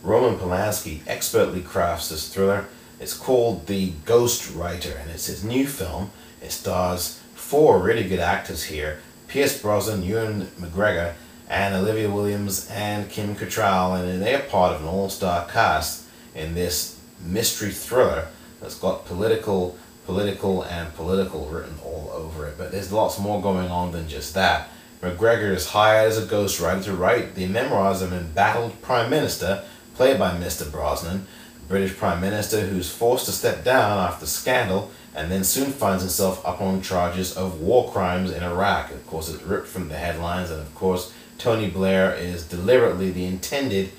Roman Polanski expertly crafts this thriller. It's called The Ghost Writer, and it's his new film. It stars four really good actors here: Pierce Brosnan, Ewan McGregor, and Olivia Williams and Kim Cattrall, and they're part of an all-star cast in this mystery thriller that's got political written all over it. But there's lots more going on than just that. McGregor is hired as a ghostwriter to write the memoirs of an embattled Prime Minister, played by Mr. Brosnan, a British Prime Minister who's forced to step down after scandal and then soon finds himself up on charges of war crimes in Iraq. Of course, it's ripped from the headlines, and of course, Tony Blair is deliberately the intended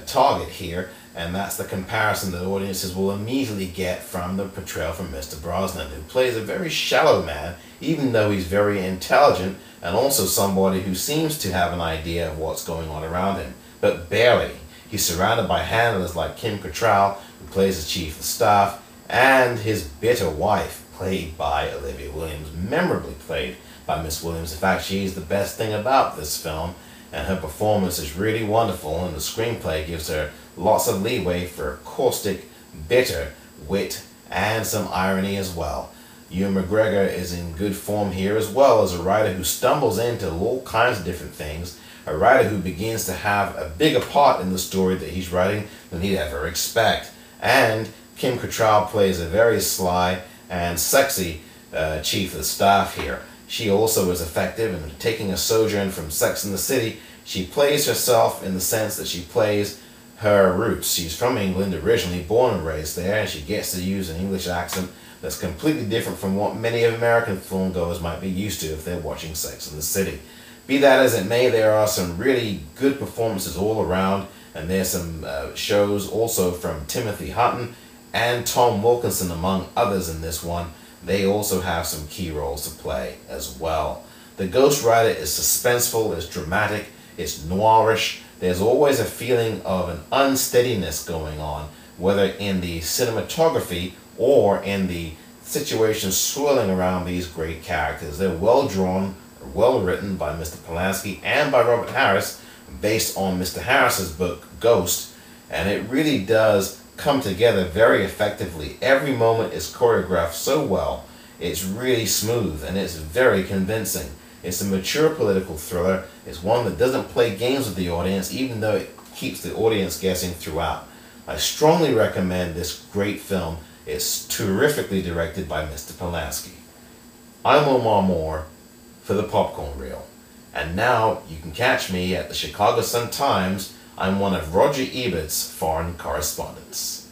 target here, and that's the comparison that audiences will immediately get from the portrayal from Mr. Brosnan, who plays a very shallow man, even though he's very intelligent and also somebody who seems to have an idea of what's going on around him, but barely. He's surrounded by handlers like Kim Cattrall, who plays as Chief of Staff, and his bitter wife, played by Olivia Williams, memorably played by Miss Williams. In fact, she's the best thing about this film, and her performance is really wonderful, and the screenplay gives her lots of leeway for caustic, bitter wit and some irony as well. Ewan McGregor is in good form here as well as a writer who stumbles into all kinds of different things, a writer who begins to have a bigger part in the story that he's writing than he'd ever expect. And Kim Cattrall plays a very sly and sexy Chief of Staff here. She also is effective in taking a sojourn from Sex and the City. She plays herself in the sense that she plays her roots. She's from England originally, born and raised there, and she gets to use an English accent that's completely different from what many American filmgoers might be used to if they're watching Sex and the City. Be that as it may, there are some really good performances all around, and there's some shows also from Timothy Hutton and Tom Wilkinson, among others in this one. They also have some key roles to play as well. The Ghost Rider is suspenseful, it's dramatic, it's noirish. There's always a feeling of an unsteadiness going on, whether in the cinematography or in the situation swirling around these great characters. They're well drawn, well written by Mr. Polanski and by Robert Harris, based on Mr. Harris's book Ghost, and it really does come together very effectively. Every moment is choreographed so well. It's really smooth and it's very convincing. It's a mature political thriller. It's one that doesn't play games with the audience, even though it keeps the audience guessing throughout. I strongly recommend this great film. It's terrifically directed by Mr. Polanski. I'm Omar Moore for the Popcorn Reel. And now you can catch me at the Chicago Sun-Times. I'm one of Roger Ebert's foreign correspondents.